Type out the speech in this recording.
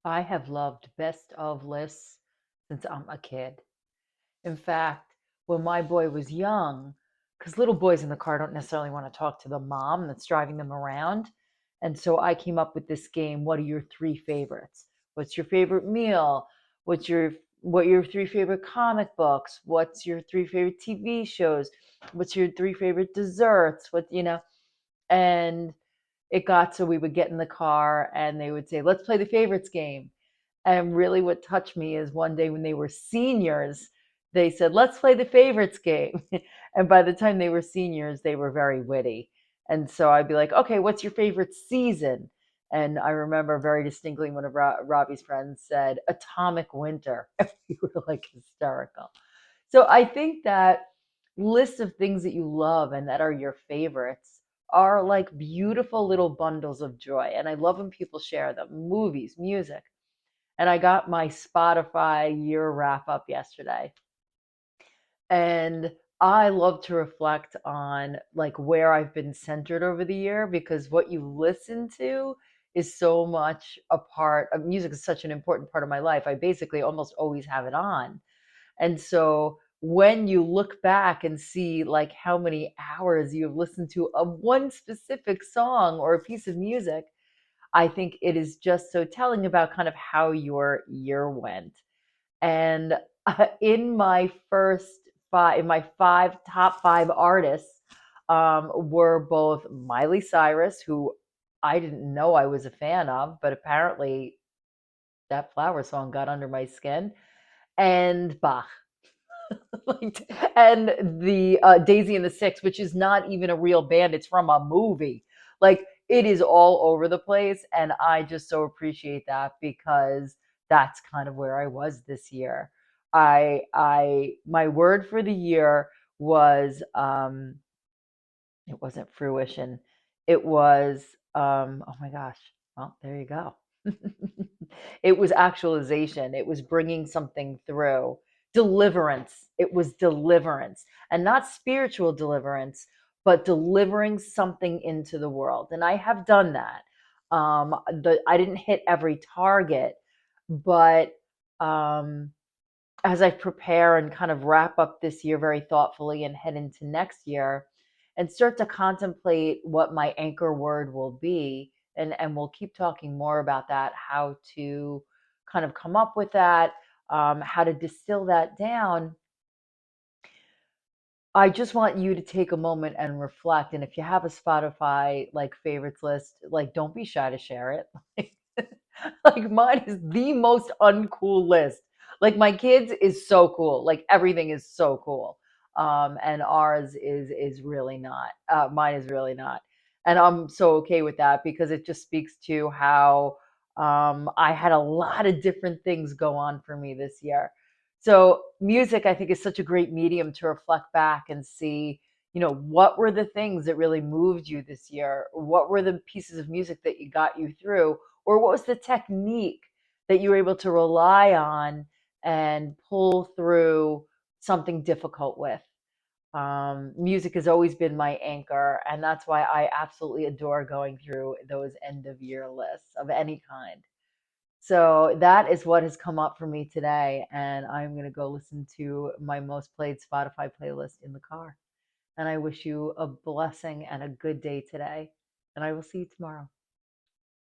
I have loved best of lists since I'm a kid. In fact, when my boy was young, because little boys in the car don't necessarily want to talk to the mom that's driving them around. And so I came up with this game. What are your three favorites? What's your favorite meal? What are your three favorite comic books? What's your three favorite TV shows? What's your three favorite desserts? And it got so we would get in the car and they would say, let's play the favorites game. And really, what touched me is one day when they were seniors, they said, let's play the favorites game. And by the time they were seniors, they were very witty. And so I'd be like, okay, what's your favorite season? And I remember very distinctly one of Robbie's friends said, Atomic Winter. And we were like hysterical. So I think that lists of things that you love and that are your favorites are like beautiful little bundles of joy. And I love when people share them movies, music. And I got my Spotify year wrap up yesterday. And I love to reflect on like where I've been centered over the year because what you listen to is so much a part of music is such an important part of my life. I basically almost always have it on. And so when you look back and see like how many hours you've listened to of one specific song or a piece of music, I think it is just so telling about kind of how your year went. And in my in my top five artists, were both Miley Cyrus, who I didn't know I was a fan of, but apparently that flower song got under my skin, and Bach. Like, and the Daisy and the Six, which is not even a real band; it's from a movie. Like it is all over the place, and I just so appreciate that because that's kind of where I was this year. My word for the year was it wasn't fruition. It was oh my gosh. Well, there you go. It was actualization. It was bringing something through. Deliverance. It was deliverance. And not spiritual deliverance, but delivering something into the world. And I have done that. I didn't hit every target, but um, as I prepare and kind of wrap up this year very thoughtfully and head into next year and start to contemplate what my anchor word will be. And we'll keep talking more about that, how to kind of come up with that, how to distill that down. I just want you to take a moment and reflect. And if you have a Spotify like favorites list, like don't be shy to share it. Like mine is the most uncool list. Like my kids is so cool. Like everything is so cool. And ours is really not. Mine is really not. And I'm so okay with that because it just speaks to how I had a lot of different things go on for me this year. So music, I think, is such a great medium to reflect back and see, what were the things that really moved you this year? What were the pieces of music that you got you through? Or what was the technique that you were able to rely on and pull through something difficult with? Music has always been my anchor, and that's why I absolutely adore going through those end of year lists of any kind. So that is what has come up for me today, and I'm going to go listen to my most played Spotify playlist in the car. And I wish you a blessing and a good day today, and I will see you tomorrow.